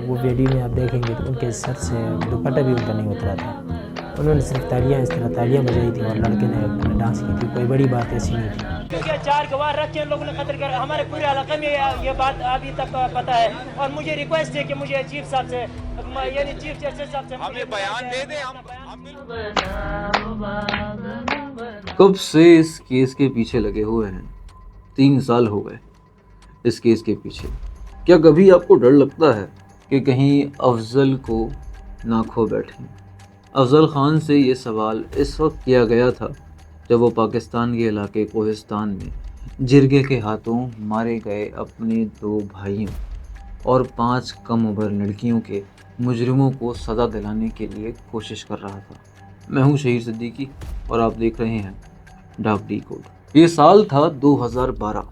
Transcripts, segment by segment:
وہ ویڈیو میں آپ دیکھیں گے تو ان کے سر سے دوپٹہ بھی ان کا نہیں اترا تھا. انہوں نے صرف تالیاں اس طرح تالیاں بجائی تھیں اور لڑکے نے ڈانس کی تھی. کوئی بڑی بات ایسی نہیں تھی. کیونکہ 4 گواہ رکھ کے ان لوگوں نے قتل کر ہمارے پورے علاقے میں یہ بات ابھی تک پتہ ہے. اور مجھے ریکویسٹ ہے کہ مجھے چیف صاحب سے یعنی چیف جسٹس صاحب سے ہمیں بیان دے دیں. کب سے اس کیس کے پیچھے لگے ہوئے ہیں؟ 3 سال ہو گئے اس کیس کے پیچھے. کیا کبھی آپ کو ڈر لگتا ہے کہ کہیں افضل کو نہ کھو بیٹھیں؟ افضل خان سے یہ سوال اس وقت کیا گیا تھا جب وہ پاکستان کے علاقے کوہستان میں جرگے کے ہاتھوں مارے گئے اپنے 2 بھائیوں اور 5 کم عمر لڑکیوں کے مجرموں کو سزا دلانے کے لیے کوشش کر رہا تھا. میں ہوں شہیر صدیقی اور آپ دیکھ رہے ہیں ڈاک ڈی کوڈ. یہ سال تھا 2012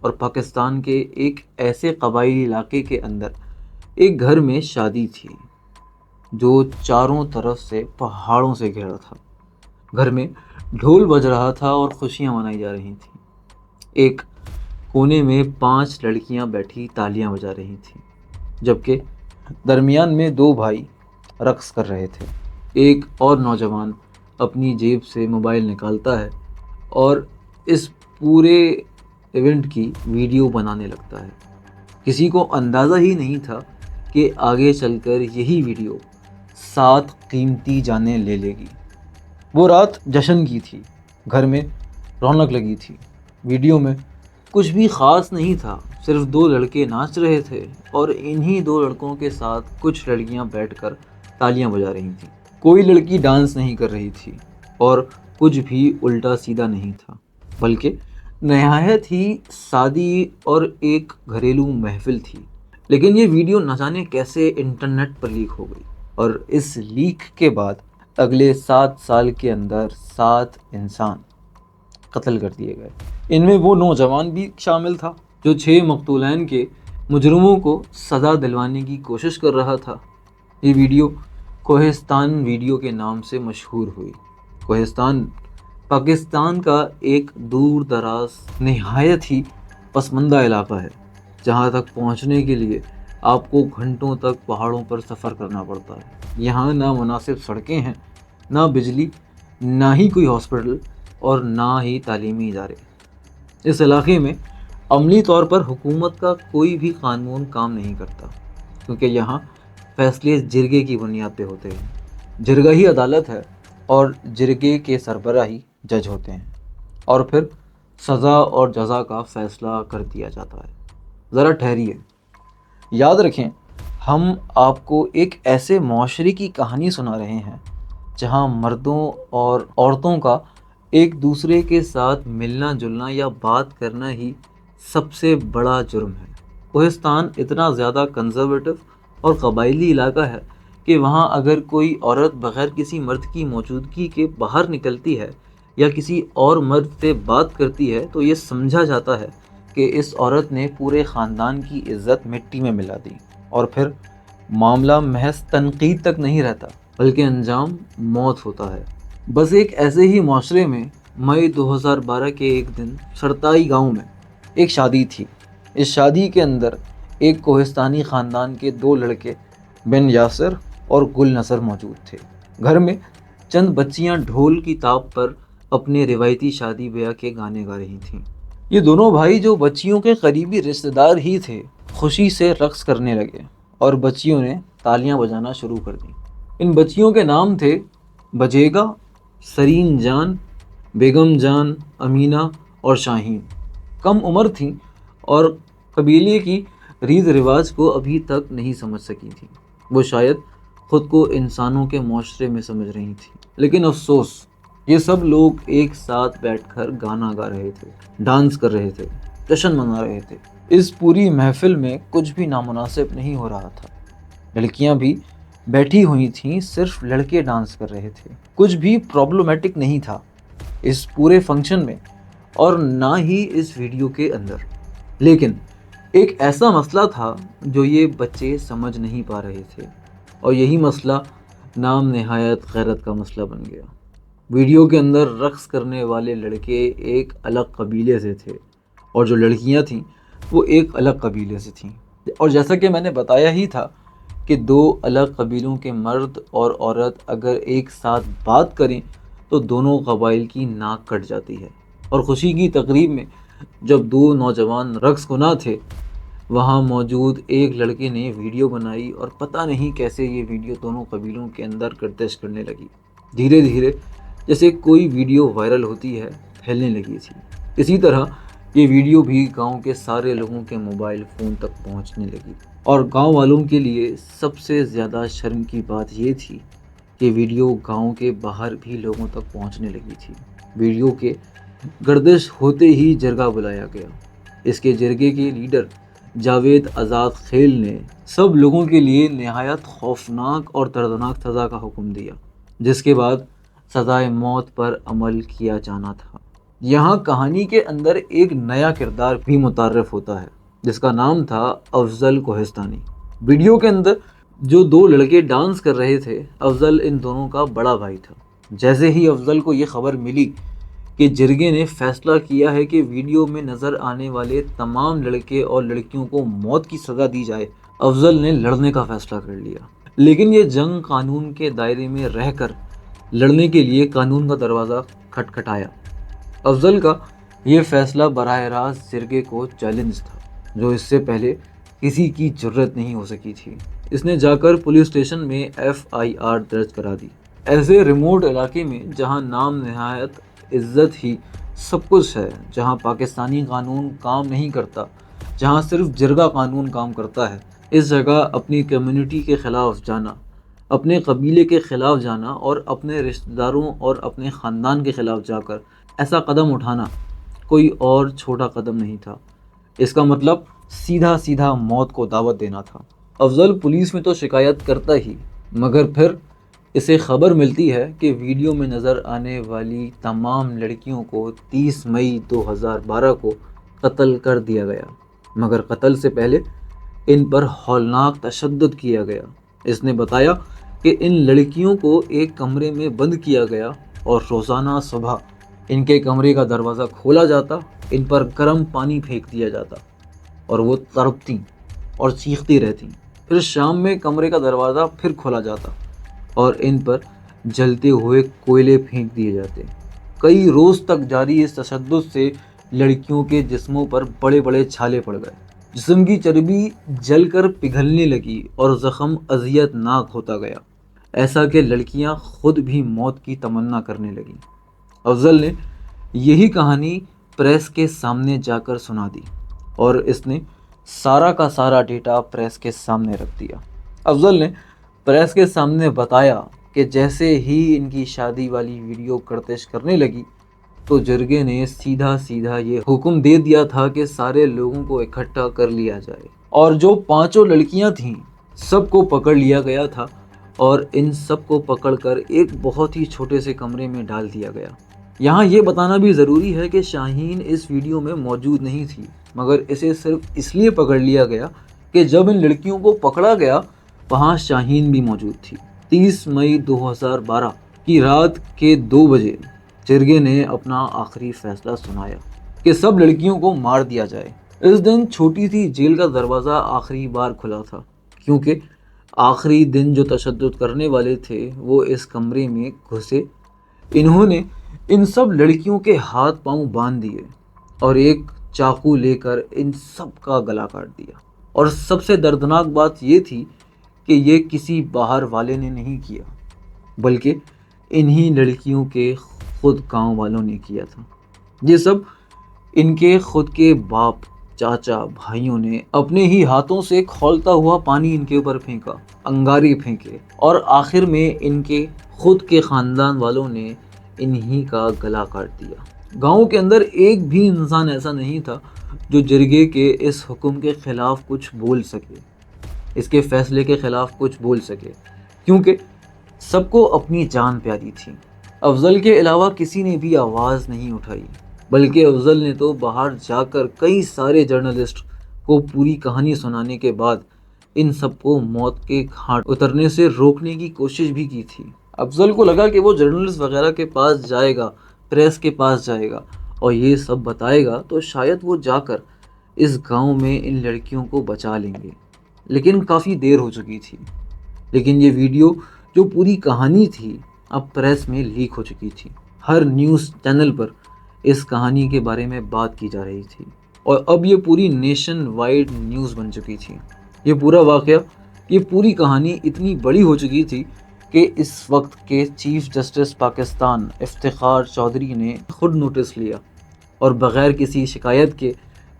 اور پاکستان کے ایک ایسے قبائلی علاقے کے اندر ایک گھر میں شادی تھی جو چاروں طرف سے پہاڑوں سے گھرا تھا. گھر میں ڈھول بج رہا تھا اور خوشیاں منائی جا رہی تھیں. ایک کونے میں 5 لڑکیاں بیٹھی تالیاں بجا رہی تھیں جبکہ درمیان میں 2 بھائی رقص کر رہے تھے. ایک اور نوجوان اپنی جیب سے موبائل نکالتا ہے اور اس پورے ایونٹ کی ویڈیو بنانے لگتا ہے. کسی کو اندازہ ہی نہیں تھا کہ آگے چل کر یہی ویڈیو 7 قیمتی جانیں لے لے گی. وہ رات جشن کی تھی. گھر میں رونق لگی تھی. ویڈیو میں کچھ بھی خاص نہیں تھا، صرف 2 لڑکے ناچ رہے تھے اور انہی 2 لڑکوں کے ساتھ کچھ لڑکیاں بیٹھ کر تالیاں بجا رہی تھیں. کوئی لڑکی ڈانس نہیں کر رہی تھی اور کچھ بھی الٹا سیدھا نہیں تھا، بلکہ نہایت ہی سادی اور ایک گھریلو محفل تھی. لیکن یہ ویڈیو نہ جانے کیسے انٹرنیٹ پر لیک ہو گئی اور اس لیک کے بعد اگلے 7 سال کے اندر 7 انسان قتل کر دیے گئے. ان میں وہ نوجوان بھی شامل تھا جو 6 مقتولین کے مجرموں کو سزا دلوانے کی کوشش کر رہا تھا. یہ ویڈیو کوہستان ویڈیو کے نام سے مشہور ہوئی. کوہستان پاکستان کا ایک دور دراز نہایت ہی پسماندہ علاقہ ہے جہاں تک پہنچنے کے لیے آپ کو گھنٹوں تک پہاڑوں پر سفر کرنا پڑتا ہے. یہاں نہ مناسب سڑکیں ہیں، نہ بجلی، نہ ہی کوئی ہاسپٹل اور نہ ہی تعلیمی ادارے. اس علاقے میں عملی طور پر حکومت کا کوئی بھی قانون کام نہیں کرتا کیونکہ یہاں فیصلے جرگے کی بنیاد پہ ہوتے ہیں. جرگہ ہی عدالت ہے اور جرگے کے سربراہ ہی جج ہوتے ہیں اور پھر سزا اور جزا کا فیصلہ کر دیا جاتا ہے. ذرا ٹھہریے، یاد رکھیں ہم آپ کو ایک ایسے معاشرے کی کہانی سنا رہے ہیں جہاں مردوں اور عورتوں کا ایک دوسرے کے ساتھ ملنا جلنا یا بات کرنا ہی سب سے بڑا جرم ہے. کوہستان اتنا زیادہ کنزرویٹو اور قبائلی علاقہ ہے کہ وہاں اگر کوئی عورت بغیر کسی مرد کی موجودگی کے باہر نکلتی ہے یا کسی اور مرد سے بات کرتی ہے تو یہ سمجھا جاتا ہے کہ اس عورت نے پورے خاندان کی عزت مٹی میں ملا دی. اور پھر معاملہ محض تنقید تک نہیں رہتا بلکہ انجام موت ہوتا ہے. بس ایک ایسے ہی معاشرے میں مئی 2012 کے ایک دن سرتائی گاؤں میں ایک شادی تھی. اس شادی کے اندر ایک کوہستانی خاندان کے 2 لڑکے بن یاسر اور گل نصر موجود تھے. گھر میں چند بچیاں ڈھول کی تاب پر اپنے روایتی شادی بیاہ کے گانے گا رہی تھیں. یہ دونوں بھائی جو بچیوں کے قریبی رشتہ دار ہی تھے خوشی سے رقص کرنے لگے اور بچیوں نے تالیاں بجانا شروع کر دیں. ان بچیوں کے نام تھے بجیگا، سرین جان، بیگم جان، امینہ اور شاہین. کم عمر تھیں اور قبیلے کی ریت رواج کو ابھی تک نہیں سمجھ سکی تھیں. وہ شاید خود کو انسانوں کے معاشرے میں سمجھ رہی تھیں. لیکن افسوس، یہ سب لوگ ایک ساتھ بیٹھ کر گانا گا رہے تھے، ڈانس کر رہے تھے، جشن منا رہے تھے. اس پوری محفل میں کچھ بھی نامناسب نہیں ہو رہا تھا. لڑکیاں بھی بیٹھی ہوئی تھیں، صرف لڑکے ڈانس کر رہے تھے. کچھ بھی پرابلمٹک نہیں تھا اس پورے فنکشن میں اور نہ ہی اس ویڈیو کے اندر. لیکن ایک ایسا مسئلہ تھا جو یہ بچے سمجھ نہیں پا رہے تھے اور یہی مسئلہ نام نہایت غیرت کا مسئلہ بن گیا. ویڈیو کے اندر رقص کرنے والے لڑکے ایک الگ قبیلے سے تھے اور جو لڑکیاں تھیں وہ ایک الگ قبیلے سے تھیں، اور جیسا کہ میں نے بتایا ہی تھا کہ دو الگ قبیلوں کے مرد اور عورت اگر ایک ساتھ بات کریں تو دونوں قبائل کی ناک کٹ جاتی ہے۔ اور خوشی کی تقریب میں جب دو نوجوان رقص کناں تھے، وہاں موجود ایک لڑکے نے ویڈیو بنائی اور پتہ نہیں کیسے یہ ویڈیو دونوں قبیلوں کے اندر گردش کرنے لگی۔ دھیرے دھیرے جیسے کوئی ویڈیو وائرل ہوتی ہے پھیلنے لگی تھی، اسی طرح یہ ویڈیو بھی گاؤں کے سارے لوگوں کے موبائل فون تک پہنچنے لگی۔ اور گاؤں والوں کے لیے سب سے زیادہ شرم کی بات یہ تھی کہ ویڈیو گاؤں کے باہر بھی لوگوں تک پہنچنے لگی تھی۔ ویڈیو کے گردش ہوتے ہی جرگہ بلایا گیا۔ اس کے جرگے کے لیڈر جاوید آزاد خیل نے سب لوگوں کے لیے نہایت خوفناک اور دردناک سزا کا حکم دیا، جس کے بعد سزائے موت پر عمل کیا جانا تھا۔ یہاں کہانی کے اندر ایک نیا کردار بھی متعارف ہوتا ہے جس کا نام تھا افضل کوہستانی۔ ویڈیو کے اندر جو دو لڑکے ڈانس کر رہے تھے، افضل ان دونوں کا بڑا بھائی تھا۔ جیسے ہی افضل کو یہ خبر ملی کہ جرگے نے فیصلہ کیا ہے کہ ویڈیو میں نظر آنے والے تمام لڑکے اور لڑکیوں کو موت کی سزا دی جائے، افضل نے لڑنے کا فیصلہ کر لیا۔ لیکن یہ جنگ قانون کے دائرے میں رہ کر لڑنے کے لیے قانون کا دروازہ کھٹکھٹایا۔ افضل کا یہ فیصلہ براہ راست جرگے کو چیلنج تھا، جو اس سے پہلے کسی کی جرت نہیں ہو سکی تھی۔ اس نے جا کر پولیس اسٹیشن میں FIR درج کرا دی۔ ایسے ریموٹ علاقے میں جہاں نام نہایت عزت ہی سب کچھ ہے، جہاں پاکستانی قانون کام نہیں کرتا، جہاں صرف جرگہ قانون کام کرتا ہے، اس جگہ اپنی کمیونٹی کے خلاف جانا، اپنے قبیلے کے خلاف جانا اور اپنے رشتہ داروں اور اپنے خاندان کے خلاف جا کر ایسا قدم اٹھانا کوئی اور چھوٹا قدم نہیں تھا۔ اس کا مطلب سیدھا سیدھا موت کو دعوت دینا تھا۔ افضل پولیس میں تو شکایت کرتا ہی، مگر پھر اسے خبر ملتی ہے کہ ویڈیو میں نظر آنے والی تمام لڑکیوں کو 30 مئی 2012 کو قتل کر دیا گیا، مگر قتل سے پہلے ان پر ہولناک تشدد کیا گیا۔ اس نے بتایا کہ ان لڑکیوں کو ایک کمرے میں بند کیا گیا اور روزانہ صبح ان کے کمرے کا دروازہ کھولا جاتا، ان پر گرم پانی پھینک دیا جاتا اور وہ تڑپتیں اور چیختی رہتیں۔ پھر شام میں کمرے کا دروازہ پھر کھولا جاتا اور ان پر جلتے ہوئے کوئلے پھینک دیے جاتے۔ کئی روز تک جاری اس تشدد سے لڑکیوں کے جسموں پر بڑے بڑے چھالے پڑ گئے، جسم کی چربی جل کر پگھلنے لگی اور زخم اذیت ناک ہوتا گیا، ایسا کہ لڑکیاں خود بھی موت کی تمنا کرنے لگیں۔ افضل نے یہی کہانی پریس کے سامنے جا کر سنا دی اور اس نے سارا کا سارا ڈیٹا پریس کے سامنے رکھ دیا۔ افضل نے پریس کے سامنے بتایا کہ جیسے ہی ان کی شادی والی ویڈیو گردش کرنے لگی تو جرگے نے سیدھا سیدھا یہ حکم دے دیا تھا کہ سارے لوگوں کو اکٹھا کر لیا جائے، اور جو 5 لڑکیاں تھیں سب کو پکڑ لیا گیا تھا اور ان سب کو پکڑ کر ایک بہت ہی چھوٹے سے کمرے میں ڈال دیا گیا۔ یہاں یہ بتانا بھی ضروری ہے کہ شاہین اس ویڈیو میں موجود نہیں تھی، مگر اسے صرف اس لیے پکڑ لیا گیا کہ جب ان لڑکیوں کو پکڑا گیا وہاں شاہین بھی موجود تھی۔ 30 مئی 2012 کی رات کے 2 بجے جرگے نے اپنا آخری فیصلہ سنایا کہ سب لڑکیوں کو مار دیا جائے۔ اس دن چھوٹی سی جیل کا دروازہ آخری بار کھلا تھا، کیونکہ آخری دن جو تشدد کرنے والے تھے وہ اس کمرے میں گھسے۔ انہوں نے ان سب لڑکیوں کے ہاتھ پاؤں باندھ دیے اور ایک چاقو لے کر ان سب کا گلا کاٹ دیا۔ اور سب سے دردناک بات یہ تھی کہ یہ کسی باہر والے نے نہیں کیا، بلکہ انہی لڑکیوں کے خود گاؤں والوں نے کیا تھا۔ یہ سب ان کے خود کے باپ، چاچا، بھائیوں نے اپنے ہی ہاتھوں سے کھولتا ہوا پانی ان کے اوپر پھینکا، انگارے پھینکے، اور آخر میں ان کے خود کے خاندان والوں نے انہی کا گلا کاٹ دیا۔ گاؤں کے اندر ایک بھی انسان ایسا نہیں تھا جو جرگے کے اس حکم کے خلاف کچھ بول سکے، اس کے فیصلے کے خلاف کچھ بول سکے، کیونکہ سب کو اپنی جان پیاری تھی۔ افضل کے علاوہ کسی نے بھی آواز نہیں اٹھائی، بلکہ افضل نے تو باہر جا کر کئی سارے جرنلسٹ کو پوری کہانی سنانے کے بعد ان سب کو موت کے گھاٹ اترنے سے روکنے کی کوشش بھی کی تھی۔ افضل کو لگا کہ وہ جرنلسٹ وغیرہ کے پاس جائے گا، پریس کے پاس جائے گا اور یہ سب بتائے گا تو شاید وہ جا کر اس گاؤں میں ان لڑکیوں کو بچا لیں گے، لیکن کافی دیر ہو چکی تھی۔ لیکن یہ ویڈیو جو پوری کہانی تھی اب پریس میں لیک ہو چکی تھی۔ ہر نیوز چینل پر اس کہانی کے بارے میں بات کی جا رہی تھی اور اب یہ پوری نیشن وائڈ نیوز بن چکی تھی۔ یہ پورا واقعہ، یہ پوری کہانی اتنی بڑی ہو چکی تھی کہ اس وقت کے چیف جسٹس پاکستان افتخار چودھری نے خود نوٹس لیا اور بغیر کسی شکایت کے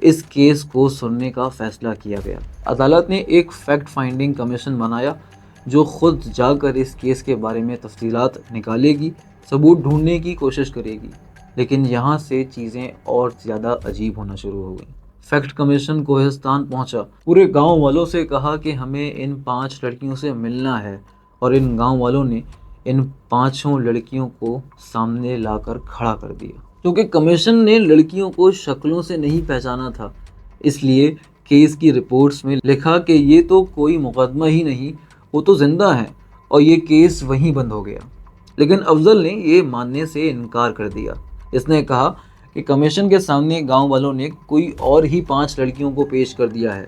اس کیس کو سننے کا فیصلہ کیا گیا۔ عدالت نے ایک فیکٹ فائنڈنگ کمیشن بنایا جو خود جا کر اس کیس کے بارے میں تفصیلات نکالے گی، ثبوت ڈھونڈنے کی کوشش کرے گی۔ لیکن یہاں سے چیزیں اور زیادہ عجیب ہونا شروع ہو گئیں۔ فیکٹ کمیشن کوہستان پہنچا، پورے گاؤں والوں سے کہا کہ ہمیں ان 5 لڑکیوں سے ملنا ہے، اور ان گاؤں والوں نے ان 5 لڑکیوں کو سامنے لا کر کھڑا کر دیا۔ کیونکہ کمیشن نے لڑکیوں کو شکلوں سے نہیں پہچانا تھا، اس لیے کیس کی رپورٹس میں لکھا کہ یہ تو کوئی مقدمہ ہی نہیں، وہ تو زندہ ہیں، اور یہ کیس وہیں بند ہو گیا۔ لیکن افضل نے یہ ماننے سے انکار کر دیا۔ اس نے کہا کہ کمیشن کے سامنے گاؤں والوں نے کوئی اور ہی 5 لڑکیوں کو پیش کر دیا ہے،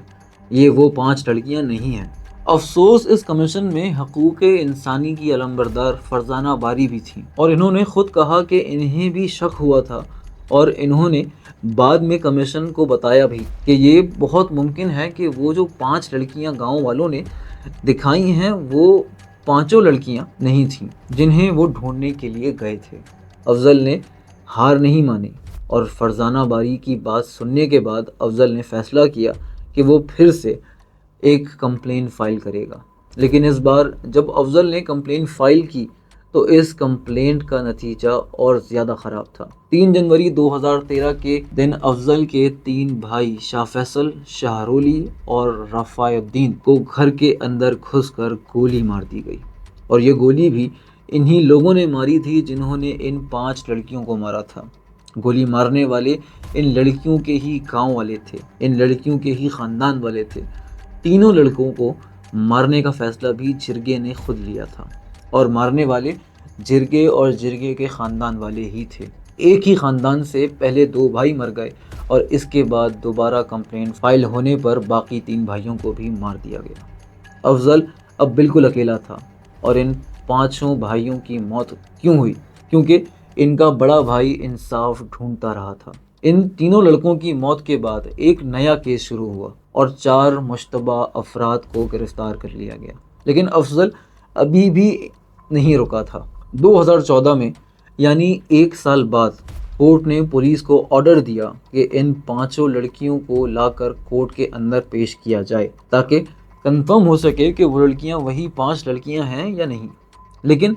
یہ وہ 5 لڑکیاں نہیں ہیں۔ افسوس، اس کمیشن میں حقوق انسانی کی علمبردار فرزانہ باری بھی تھیں، اور انہوں نے خود کہا کہ انہیں بھی شک ہوا تھا، اور انہوں نے بعد میں کمیشن کو بتایا بھی کہ یہ بہت ممکن ہے کہ وہ جو 5 لڑکیاں گاؤں والوں نے دکھائی ہیں وہ 5 لڑکیاں نہیں تھیں جنہیں وہ ڈھونڈنے کے لیے گئے تھے۔ افضل نے ہار نہیں مانی، اور فرزانہ باری کی بات سننے کے بعد افضل نے فیصلہ کیا کہ وہ پھر سے ایک کمپلین فائل کرے گا۔ لیکن اس بار جب افضل نے کمپلین فائل کی تو اس کمپلینٹ کا نتیجہ اور زیادہ خراب تھا۔ 3 جنوری 2013 کے دن افضل کے 3 بھائی شاہ فیصل، شاہرولی اور رفاع الدین کو گھر کے اندر گھس کر گولی مار دی گئی، اور یہ گولی بھی انہی لوگوں نے ماری تھی جنہوں نے ان 5 لڑکیوں کو مارا تھا۔ گولی مارنے والے ان لڑکیوں کے ہی گاؤں والے تھے، ان لڑکیوں کے ہی خاندان والے تھے۔ تینوں لڑکوں کو مارنے کا فیصلہ بھی جرگے نے خود لیا تھا، اور مارنے والے جرگے اور جرگے کے خاندان والے ہی تھے۔ ایک ہی خاندان سے پہلے 2 بھائی مر گئے، اور اس کے بعد دوبارہ کمپلین فائل ہونے پر باقی 3 بھائیوں کو بھی مار دیا گیا۔ افضل اب بالکل اکیلا تھا، اور ان 5 بھائیوں کی موت کیوں ہوئی؟ کیونکہ ان کا بڑا بھائی انصاف ڈھونڈتا رہا تھا۔ ان تینوں لڑکوں کی موت کے بعد ایک نیا کیس شروع ہوا، اور 4 مشتبہ افراد کو گرفتار کر لیا گیا۔ لیکن افضل ابھی بھی نہیں رکا تھا۔ 2014 میں، یعنی 1 سال بعد، کورٹ نے پولیس کو آرڈر دیا کہ ان 5 لڑکیوں کو لا کر کورٹ کے اندر پیش کیا جائے تاکہ کنفرم ہو سکے کہ وہ لڑکیاں وہی 5 لڑکیاں ہیں یا نہیں۔ لیکن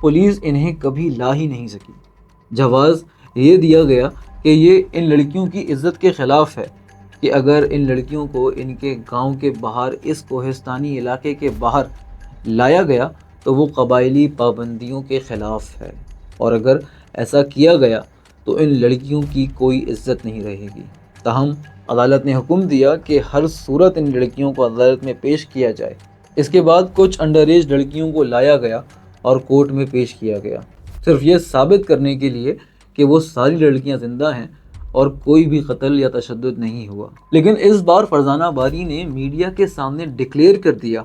پولیس انہیں کبھی لا ہی نہیں سکی۔ جواز یہ دیا گیا کہ یہ ان لڑکیوں کی عزت کے خلاف ہے کہ اگر ان لڑکیوں کو ان کے گاؤں کے باہر، اس کوہستانی علاقے کے باہر لایا گیا تو وہ قبائلی پابندیوں کے خلاف ہے، اور اگر ایسا کیا گیا تو ان لڑکیوں کی کوئی عزت نہیں رہے گی۔ تاہم عدالت نے حکم دیا کہ ہر صورت ان لڑکیوں کو عدالت میں پیش کیا جائے۔ اس کے بعد کچھ انڈر ایج لڑکیوں کو لایا گیا اور کورٹ میں پیش کیا گیا، صرف یہ ثابت کرنے کے لیے کہ وہ ساری لڑکیاں زندہ ہیں اور کوئی بھی قتل یا تشدد نہیں ہوا۔ لیکن اس بار فرزانہ باری نے میڈیا کے سامنے ڈکلیئر کر دیا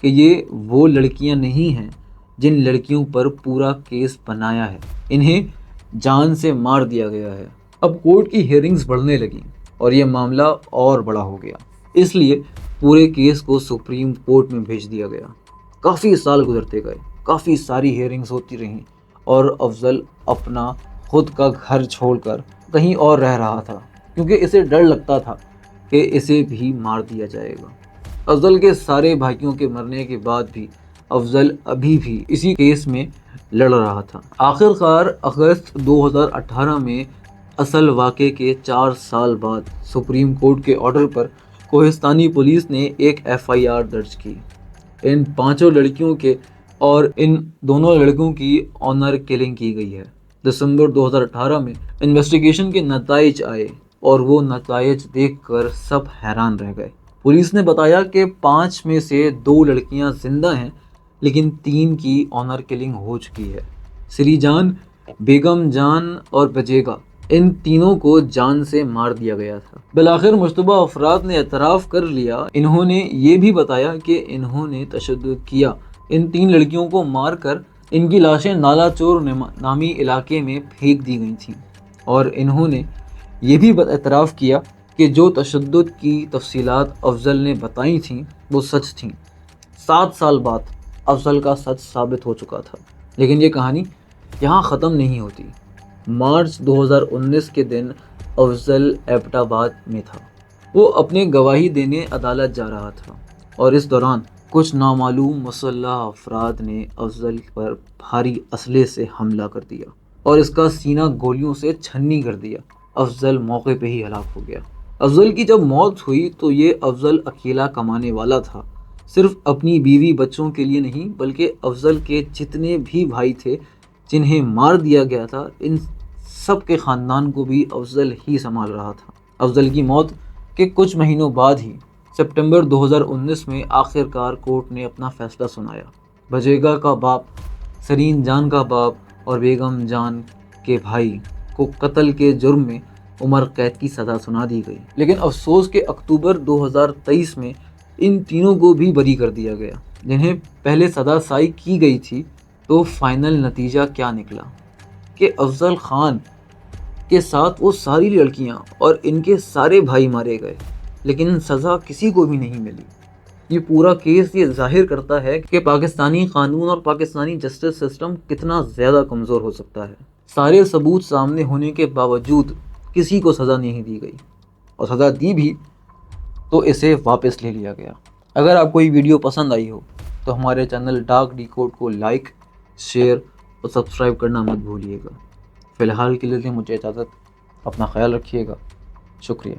کہ یہ وہ لڑکیاں نہیں ہیں جن لڑکیوں پر پورا کیس بنایا ہے، انہیں جان سے مار دیا گیا ہے۔ اب کورٹ کی ہیئرنگز بڑھنے لگیں اور یہ معاملہ اور بڑا ہو گیا، اس لیے پورے کیس کو سپریم کورٹ میں بھیج دیا گیا۔ کافی سال گزرتے گئے، کافی ساری ہیئرنگز ہوتی رہیں، اور افضل اپنا خود کا گھر چھوڑ کر کہیں اور رہ رہا تھا، کیونکہ اسے ڈر لگتا تھا کہ اسے بھی مار دیا جائے گا۔ افضل کے سارے بھائیوں کے مرنے کے بعد بھی افضل ابھی بھی اسی کیس میں لڑ رہا تھا۔ آخر کار اگست 2018 میں اصل واقعے کے 4 سال بعد سپریم کورٹ کے آرڈر پر کوہستانی پولیس نے ایک FIR درج کی۔ ان 5 لڑکیوں کے اور ان دونوں لڑکوں کی آنر کلنگ کی گئی ہے۔ دسمبر 2018 میں انویسٹیگیشن کے نتائج آئے، اور وہ نتائج دیکھ کر سب حیران رہ گئے۔ پولیس نے بتایا کہ 5 میں سے 2 لڑکیاں زندہ ہیں، لیکن 3 کی آنر کلنگ ہو چکی ہے۔ سری جان، بیگم جان اور بجیگا، ان تینوں کو جان سے مار دیا گیا تھا۔ بالآخر مشتبہ افراد نے اعتراف کر لیا۔ انہوں نے یہ بھی بتایا کہ انہوں نے تشدد کیا۔ ان 3 لڑکیوں کو مار کر ان کی لاشیں نالا چور نامی علاقے میں پھینک دی گئی تھیں، اور انہوں نے یہ بھی اعتراف کیا کہ جو تشدد کی تفصیلات افضل نے بتائی تھیں وہ سچ تھیں۔ 7 سال بعد افضل کا سچ ثابت ہو چکا تھا، لیکن یہ کہانی یہاں ختم نہیں ہوتی۔ مارچ 2019 کے دن افضل ایبٹ آباد میں تھا۔ وہ اپنے گواہی دینے عدالت جا رہا تھا، اور اس دوران کچھ نامعلوم مسلح افراد نے افضل پر بھاری اسلحے سے حملہ کر دیا اور اس کا سینہ گولیوں سے چھنی کر دیا۔ افضل موقع پہ ہی ہلاک ہو گیا۔ افضل کی جب موت ہوئی تو یہ افضل اکیلا کمانے والا تھا، صرف اپنی بیوی بچوں کے لیے نہیں بلکہ افضل کے جتنے بھی بھائی تھے جنہیں مار دیا گیا تھا، ان سب کے خاندان کو بھی افضل ہی سنبھال رہا تھا۔ افضل کی موت کے کچھ مہینوں بعد ہی سپٹمبر 2019 میں آخر کار کورٹ نے اپنا فیصلہ سنایا۔ بجیگا کا باپ، سرین جان کا باپ اور بیگم جان کے بھائی کو قتل کے جرم میں عمر قید کی سزا سنا دی گئی، لیکن افسوس کہ اکتوبر 2023 میں ان تینوں کو بھی بری کر دیا گیا جنہیں پہلے سزا سائی کی گئی تھی۔ تو فائنل نتیجہ کیا نکلا کہ افضل خان کے ساتھ وہ ساری لڑکیاں اور ان کے سارے بھائی مارے گئے، لیکن سزا کسی کو بھی نہیں ملی۔ یہ پورا کیس یہ ظاہر کرتا ہے کہ پاکستانی قانون اور پاکستانی جسٹس سسٹم کتنا زیادہ کمزور ہو سکتا ہے۔ سارے ثبوت سامنے ہونے کے باوجود کسی کو سزا نہیں دی گئی، اور سزا دی بھی تو اسے واپس لے لیا گیا۔ اگر آپ کو یہ ویڈیو پسند آئی ہو تو ہمارے چینل ڈارک ڈیکوڈ کو لائک، شیئر اور سبسکرائب کرنا مت بھولیے گا۔ فی الحال کے لیے مجھے اجازت، اپنا خیال رکھیے گا، شکریہ۔